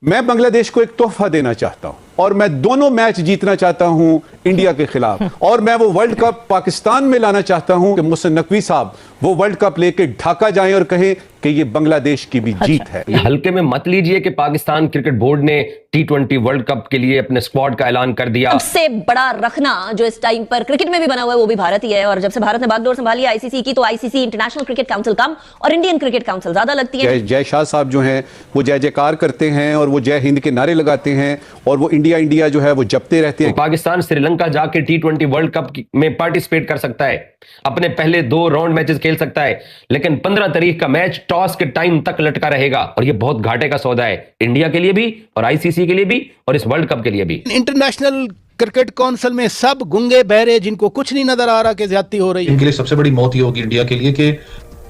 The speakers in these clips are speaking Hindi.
मैं बांग्लादेश को एक तोहफा देना चाहता हूं और मैं दोनों मैच जीतना चाहता हूं इंडिया के खिलाफ, और मैं वो वर्ल्ड कप पाकिस्तान में लाना चाहता हूं कि मोहसिन नकवी साहब वो वर्ल्ड कप लेके ढाका जाएं और कहें कि ये बांग्लादेश की भी जीत है। हल्के में मत लीजिए कि पाकिस्तान क्रिकेट बोर्ड ने T20 वर्ल्ड कप के लिए अपने स्क्वाड का ऐलान कर दिया। सबसे बड़ा रखना जो इस टाइम पर क्रिकेट में भी बना हुआ है वो भी भारत ही है, और जब से भारत ने बागडोर संभाली आईसीसी की, तो आईसीसी इंटरनेशनल क्रिकेट काउंसिल कम और इंडियन क्रिकेट काउंसिल ज्यादा लगती है। जय शाह साहब जो हैं वो जय जयकार करते हैं और वो जय हिंद के नारे लगाते हैं और वो इंडिया इंडिया जो है वो जपते रहते हैं। तो पाकिस्तान श्रीलंका जाके T20 वर्ल्ड कप में पार्टिसिपेट कर सकता है, अपने पहले 2 राउंड मैचेस खेल सकता है, लेकिन 15 तारीख का मैच टॉस के टाइम तक लटका रहेगा और ये बहुत घाटे का सौदा है इंडिया के लिए भी और आईसीसी के लिए भी और इस वर्ल्ड कप के लिए भी। इंटरनेशनल क्रिकेट काउंसिल में सब गुंगे बहरे जिनको कुछ नहीं नजर आ रहा कि ज्यादती हो रही है, इनके लिए सबसे बड़ी मौत ये होगी इंडिया के लिए कि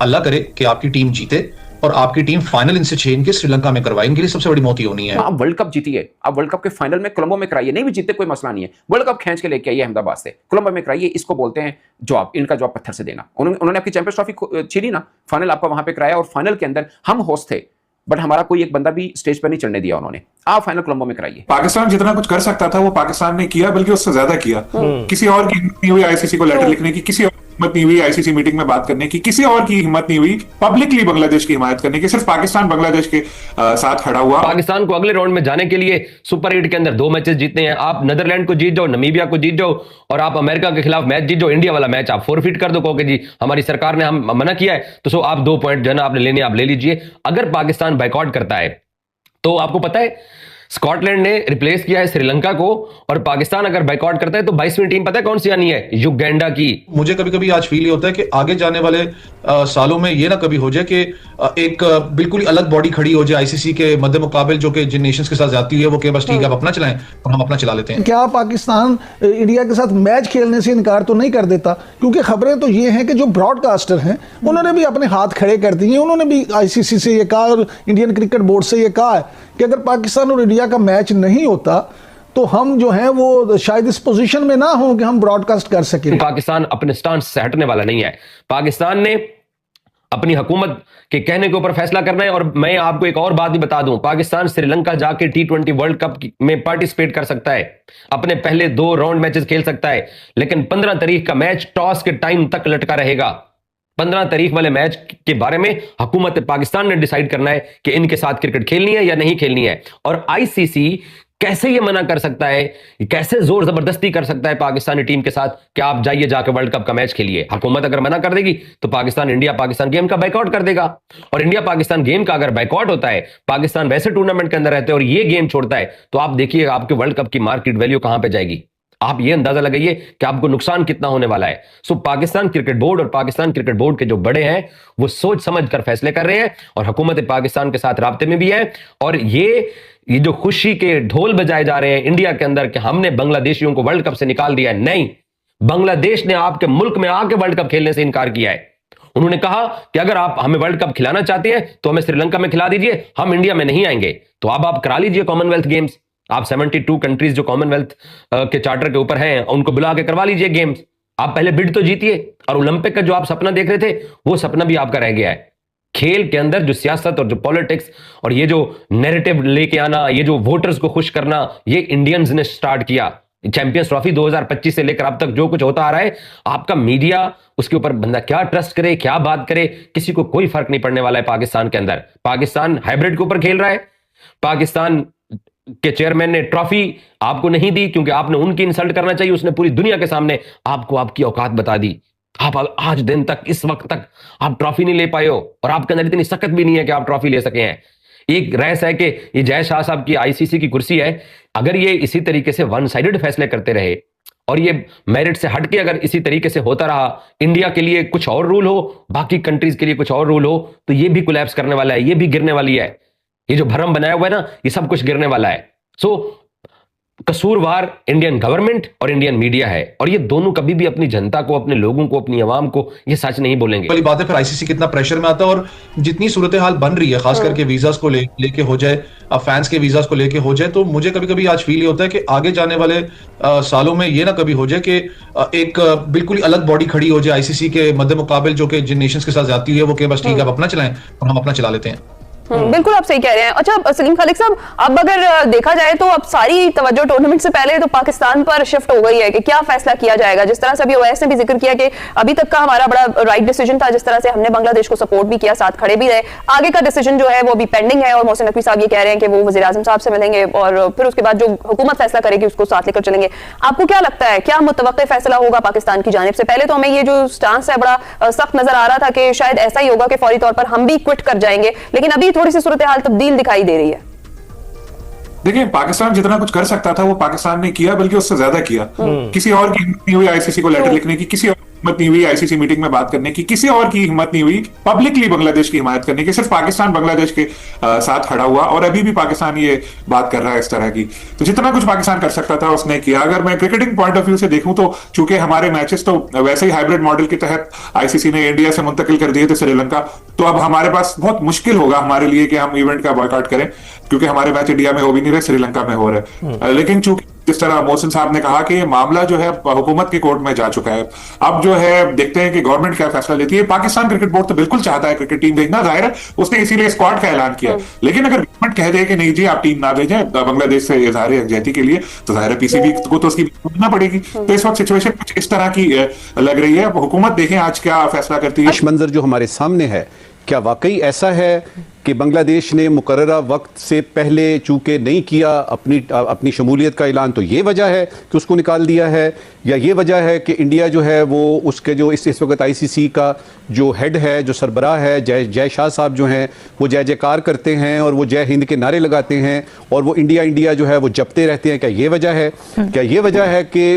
अल्लाह करे कि आपकी टीम जीते और आपकी टीम फाइनल इनसे छीन के श्रीलंका में करवाए। इनके लिए सबसे बड़ी मौत ही होनी है। आप वर्ल्ड कप जीतिए, आप वर्ल्ड कप के फाइनल में कोलंबो में कराइए, नहीं भी जीते कोई मसला नहीं है, वर्ल्ड कप खींच के लेके आइए अहमदाबाद से, कोलंबो में कराइए। इसको बोलते हैं जॉब, इनका जॉब पत्थर से देना। उन्होंने आपकी चैंपियंस ट्रॉफी छीनी ना, फाइनल आपका वहां पे कराया और फाइनल के अंदर हम होस्ट थे, बट हमारा कोई एक बंदा भी स्टेज पर नहीं चढ़ने दिया उन्होंने। आप फाइनल कोलंबो में कराइए। पाकिस्तान जितना कुछ कर सकता था वो पाकिस्तान ने किया, बल्कि उससे ज्यादा किया। किसी और की हिम्मत नहीं हुई आईसीसी को लेटर लिखने की, किसी और की हिम्मत नहीं हुई आईसीसी मीटिंग में बात करने की, किसी और की हिम्मत नहीं हुई पब्लिकली बांग्लादेश की हिमायत करने की। सिर्फ पाकिस्तान बांग्लादेश के साथ खड़ा हुआ। पाकिस्तान को अगले राउंड में जाने के लिए सुपर 8 के अंदर 2 मैचेस जीतने हैं। आप नीदरलैंड को जीत जाओ, नमीबिया को जीत जाओ और आप अमेरिका के खिलाफ मैच जीत जाओ। इंडिया वाला मैच आप फोरफिट कर दो, कहो कि जी हमारी सरकार ने हम मना किया है, तो सो आप 2 पॉइंट जो है ना आपने लेने आप ले लीजिए। अगर पाकिस्तान बाइकआउट करता है तो आपको पता है स्कॉटलैंड ने रिप्लेस किया है श्रीलंका को, और पाकिस्तान अगर बाइकआउट करता है तो 22वीं टीम पता है कौन सी आनी है? युगांडा की। मुझे कभी कभी आज फील ये होता है कि आगे जाने वाले सालों में ये ना कभी हो जाए कि एक बिल्कुल अलग बॉडी खड़ी हो जाए आईसीसी के मध्य मुकाबले, जो कि जिन नेशंस के साथ जाती है वो कि बस ठीक है आप अपना चलाएं और हम अपना चला लेते हैं। क्या पाकिस्तान इंडिया के साथ मैच खेलने से इनकार तो नहीं कर देता? क्योंकि खबरें तो ये हैं कि जो ब्रॉडकास्टर हैं उन्होंने भी अपने हाथ खड़े कर दिए। उन्होंने भी आईसीसी से ये कहा और इंडियन क्रिकेट बोर्ड से ये कहा है कि अगर पाकिस्तान और इंडिया का मैच नहीं होता तो हम जो हैं वो शायद इस पोजीशन में ना हो कि हम ब्रॉडकास्ट कर सकें। पाकिस्तान अपने स्टांस से हटने वाला नहीं है। पाकिस्तान ने अपनी हुकूमत के कहने के ऊपर फैसला करना है। और मैं आपको एक और बात भी बता दूं, पाकिस्तान श्रीलंका जाके T20 वर्ल्ड कप में पार्टिसिपेट कर सकता है, अपने पहले 2 राउंड मैचेस खेल सकता है, लेकिन 15 तारीख का मैच टॉस के टाइम तक लटका रहेगा। 15 तारीख वाले मैच के बारे में हुकूमत पाकिस्तान ने डिसाइड करना है कि इनके साथ क्रिकेट खेलनी है या नहीं खेलनी है। और आईसीसी कैसे ये मना कर सकता है, कैसे जोर जबरदस्ती कर सकता है पाकिस्तानी टीम के साथ कि आप जाइए जाके वर्ल्ड कप का मैच खेलिए? हुकूमत अगर मना कर देगी तो पाकिस्तान इंडिया पाकिस्तान गेम का बाइकआउट कर देगा। और इंडिया पाकिस्तान गेम का अगर बाइकआउट होता है, पाकिस्तान वैसे टूर्नामेंट के अंदर रहते हैं और ये गेम छोड़ता है, तो आप देखिए आपके वर्ल्ड कप की मार्केट वैल्यू कहां पे जाएगी। आप ये अंदाजा लगाइए कि आपको नुकसान कितना होने वाला है। सो पाकिस्तान क्रिकेट बोर्ड और पाकिस्तान क्रिकेट बोर्ड के जो बड़े हैं वो सोच समझ कर फैसले कर रहे हैं और हुकूमत पाकिस्तान के साथ राब्ते में भी है। और ये जो खुशी के ढोल बजाए जा रहे हैं इंडिया के अंदर कि हमने बांग्लादेशियों को वर्ल्ड कप से निकाल दिया है, नहीं, बांग्लादेश ने आपके मुल्क में आके वर्ल्ड कप खेलने से इनकार किया है। उन्होंने कहा कि अगर आप हमें वर्ल्ड कप खिलाना चाहते हैं तो हमें श्रीलंका में खिला दीजिए, हम इंडिया में नहीं आएंगे। तो अब आप करा लीजिए कॉमनवेल्थ गेम्स। आप 72 कंट्रीज जो कॉमनवेल्थ के चार्टर के ऊपर हैं उनको बुला के करवा लीजिए गेम्स। आप पहले बिड तो जीतिए, और ओलंपिक का जो आप सपना देख रहे थे वो सपना भी आपका रह गया है। खेल के अंदर जो सियासत और जो पॉलिटिक्स और ये जो नैरेटिव लेके आना, ये जो वोटर्स को खुश करना, ये इंडियंस ने स्टार्ट किया। चैंपियंस ट्रॉफी 2025 से लेकर अब तक जो कुछ होता आ रहा है, आपका मीडिया उसके ऊपर बंदा क्या ट्रस्ट करे, क्या बात करे, किसी को कोई फर्क नहीं पड़ने वाला है। पाकिस्तान के अंदर पाकिस्तान हाइब्रिड के ऊपर खेल रहा है। पाकिस्तान के चेयरमैन ने ट्रॉफी आपको नहीं दी क्योंकि आपने उनकी इंसल्ट करना चाहिए। उसने पूरी दुनिया के सामने आपको आपकी औकात बता दी। आप आज दिन तक, इस वक्त तक आप ट्रॉफी नहीं ले पाए हो और आपके अंदर इतनी सकत भी नहीं है कि आप ट्रॉफी ले सके हैं। एक रहस्य है कि ये जय शाह साहब की आईसीसी की कुर्सी है, अगर ये इसी तरीके से वन साइडेड फैसले करते रहे और ये मेरिट से हटके अगर इसी तरीके से होता रहा, इंडिया के लिए कुछ और रूल हो, बाकी कंट्रीज के लिए कुछ और रूल हो, तो ये भी कोलैप्स करने वाला है, ये भी गिरने वाली है। ये जो भरम बनाया हुआ है ना, ये सब कुछ गिरने वाला है। सो कसूरवार इंडियन गवर्नमेंट और इंडियन मीडिया है, और ये दोनों कभी भी अपनी जनता को, अपने लोगों को, अपनी आवाम को ये सच नहीं बोलेंगे। पहली बात है फिर आईसीसी कितना प्रेशर में आता है, और जितनी सूरत हाल बन रही है खास करके वीजास को लेके हो जाए, फैंस के वीजास को लेके हो जाए, तो मुझे कभी कभी आज फील ये होता है कि आगे जाने वाले सालों में ये ना कभी हो जाए कि एक बिल्कुल अलग बॉडी खड़ी हो जाए आईसीसी के मध्य मुकाबले, जो कि जिन नेशंस के साथ जाती है वो कि बस ठीक है आप अपना चलाएं और हम अपना चला लेते हैं। बिल्कुल आप सही कह रहे हैं। अच्छा सलीम खालिक साहब, अब अगर देखा जाए तो अब सारी तवज्जो टूर्नामेंट से पहले तो पाकिस्तान पर शिफ्ट हो गई है कि क्या फैसला किया जाएगा। जिस तरह से अभी ओवैस ने भी जिक्र किया कि अभी तक का हमारा बड़ा राइट डिसीजन था, जिस तरह से हमने बांग्लादेश को सपोर्ट भी किया, साथ खड़े भी रहे। आगे का डिसीजन जो है वो अभी पेंडिंग है और मोहसिन नकवी साहब ये कह रहे हैं कि वो वज़ीर आज़म साहब से मिलेंगे और फिर उसके बाद जो हुकूमत फैसला करेगी उसको साथ लेकर चलेंगे। आपको क्या लगता है, क्या मुतवक्किल फैसला होगा पाकिस्तान की जानिब से? पहले तो हमें ये जो स्टांस है बड़ा सख्त नजर आ रहा था कि शायद ऐसा ही होगा कि फौरी तौर पर हम भी क्विट कर जाएंगे, लेकिन अभी थोड़ी सी सूरत हाल तब्दील दिखाई दे रही है। देखिए, पाकिस्तान जितना कुछ कर सकता था वो पाकिस्तान ने किया, बल्कि उससे ज्यादा किया। किसी और की हिम्मत नहीं हुई आईसीसी को लेटर लिखने की, किसी और की हिम्मत नहीं हुई आईसीसी मीटिंग में बात करने की, किसी और की हिम्मत नहीं हुई पब्लिकली बांग्लादेश की हिमायत करने की। सिर्फ पाकिस्तान बांग्लादेश के साथ खड़ा हुआ और अभी भी पाकिस्तान ये बात कर रहा है इस तरह की। तो जितना कुछ पाकिस्तान कर सकता था उसने किया। अगर मैं क्रिकेटिंग पॉइंट ऑफ व्यू से देखूं तो चूंकि हमारे मैचेस तो वैसे ही हाइब्रिड मॉडल के तहत आईसीसी ने इंडिया से मुंतकिल कर दिए थे श्रीलंका, तो अब हमारे पास बहुत मुश्किल होगा हमारे लिए कि हम इवेंट का बॉयकॉट करें, क्योंकि हमारे मैच इंडिया में हो भी नहीं रहे, श्रीलंका में हो रहे। लेकिन चूंकि जिस तरह मोहसिन साहब ने कहा कि ये मामला जो है हुकूमत के कोर्ट में जा चुका है, अब जो है देखते हैं कि गवर्नमेंट क्या फैसला लेती है। पाकिस्तान क्रिकेट बोर्ड तो बिल्कुल चाहता है क्रिकेट टीम भेजना, जाहिर है उसने इसीलिए स्क्वाड का ऐलान किया। लेकिन अगर गवर्नमेंट कह दे कि नहीं जी आप टीम ना भेजें बांग्लादेश से इजहार यकजहती के लिए, तो जाहिर है पीसीबी को तो उसकी सुनना पड़ेगी। तो इस वक्त सिचुएशन कुछ इस तरह की लग रही है। हुकूमत देखें आज क्या फैसला करती है। मंजर जो हमारे सामने है, क्या वाकई ऐसा है कि बांग्लादेश ने मुकर्ररा वक्त से पहले चूंकि नहीं किया अपनी शमूलियत का ऐलान, तो ये वजह है कि उसको निकाल दिया है, या ये वजह है कि इंडिया जो है वो उसके जो इस वक्त आईसीसी का जो हेड है, जो सरबराह है, जय शाह साहब जो हैं, वो जय जयकार करते हैं और वो जय हिंद के नारे लगाते हैं और वो इंडिया इंडिया जो है वो जपते रहते हैं? क्या ये वजह है? क्या ये वजह है कि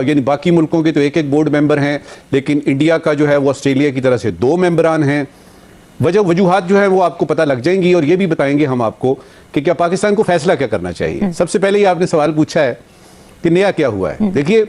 यानी बाकी मुल्कों के तो एक एक बोर्ड मेंबर हैं, लेकिन इंडिया का जो है वो ऑस्ट्रेलिया की तरह से 2 मेंबरान हैं? वजूहात जो है वो आपको पता लग जाएंगी और ये भी बताएंगे हम आपको कि क्या पाकिस्तान को फैसला क्या करना चाहिए। सबसे पहले ही आपने सवाल पूछा है कि नया क्या हुआ है। देखिए,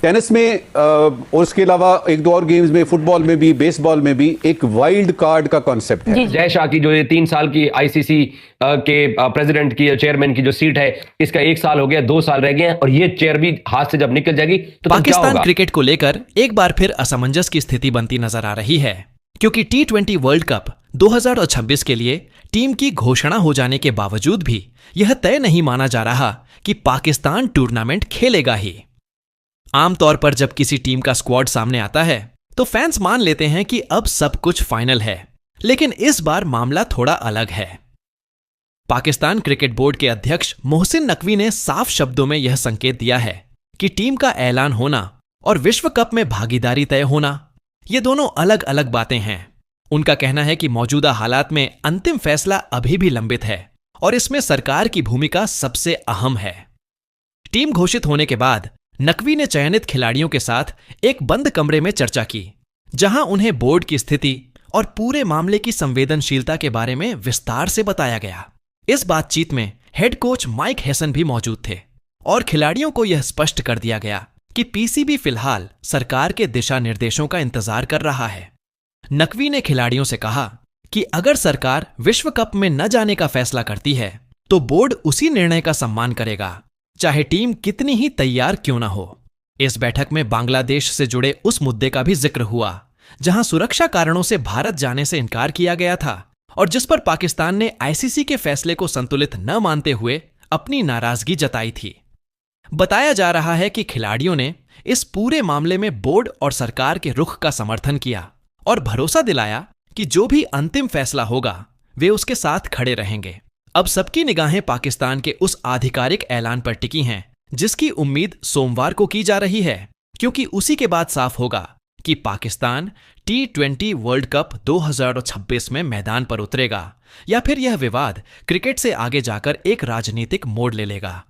टेनिस में और उसके अलावा 1-2 और गेम्स में, फुटबॉल में भी, बेसबॉल में भी एक वाइल्ड कार्ड का कॉन्सेप्ट है। जय शाह की जो ये 3 साल की आईसीसी के प्रेसिडेंट की, चेयरमैन की जो सीट है, इसका 1 साल हो गया, 2 साल रह गए हैं और ये चेयर भी हाथ से जब निकल जाएगी तो पाकिस्तान क्रिकेट को लेकर एक बार फिर असमंजस की स्थिति बनती नजर आ रही है, क्योंकि T20 वर्ल्ड कप 2026 के लिए टीम की घोषणा हो जाने के बावजूद भी यह तय नहीं माना जा रहा कि पाकिस्तान टूर्नामेंट खेलेगा ही। आमतौर पर जब किसी टीम का स्क्वाड सामने आता है तो फैंस मान लेते हैं कि अब सब कुछ फाइनल है, लेकिन इस बार मामला थोड़ा अलग है। पाकिस्तान क्रिकेट बोर्ड के अध्यक्ष मोहसिन नकवी ने साफ शब्दों में यह संकेत दिया है कि टीम का ऐलान होना और विश्व कप में भागीदारी तय होना, ये दोनों अलग अलग बातें हैं। उनका कहना है कि मौजूदा हालात में अंतिम फैसला अभी भी लंबित है और इसमें सरकार की भूमिका सबसे अहम है। टीम घोषित होने के बाद नकवी ने चयनित खिलाड़ियों के साथ एक बंद कमरे में चर्चा की, जहां उन्हें बोर्ड की स्थिति और पूरे मामले की संवेदनशीलता के बारे में विस्तार से बताया गया। इस बातचीत में हेड कोच माइक हेसन भी मौजूद थे और खिलाड़ियों को यह स्पष्ट कर दिया गया कि पीसीबी फिलहाल सरकार के दिशा निर्देशों का इंतजार कर रहा है। नकवी ने खिलाड़ियों से कहा कि अगर सरकार विश्व कप में न जाने का फैसला करती है तो बोर्ड उसी निर्णय का सम्मान करेगा, चाहे टीम कितनी ही तैयार क्यों न हो। इस बैठक में बांग्लादेश से जुड़े उस मुद्दे का भी जिक्र हुआ जहां सुरक्षा कारणों से भारत जाने से इनकार किया गया था और जिस पर पाकिस्तान ने आईसीसी के फैसले को संतुलित न मानते हुए अपनी नाराजगी जताई थी। बताया जा रहा है कि खिलाड़ियों ने इस पूरे मामले में बोर्ड और सरकार के रुख का समर्थन किया और भरोसा दिलाया कि जो भी अंतिम फैसला होगा वे उसके साथ खड़े रहेंगे। अब सबकी निगाहें पाकिस्तान के उस आधिकारिक ऐलान पर टिकी हैं जिसकी उम्मीद सोमवार को की जा रही है, क्योंकि उसी के बाद साफ होगा कि पाकिस्तान T20 वर्ल्ड कप 2026 में मैदान पर उतरेगा या फिर यह विवाद क्रिकेट से आगे जाकर एक राजनीतिक मोड़ ले लेगा।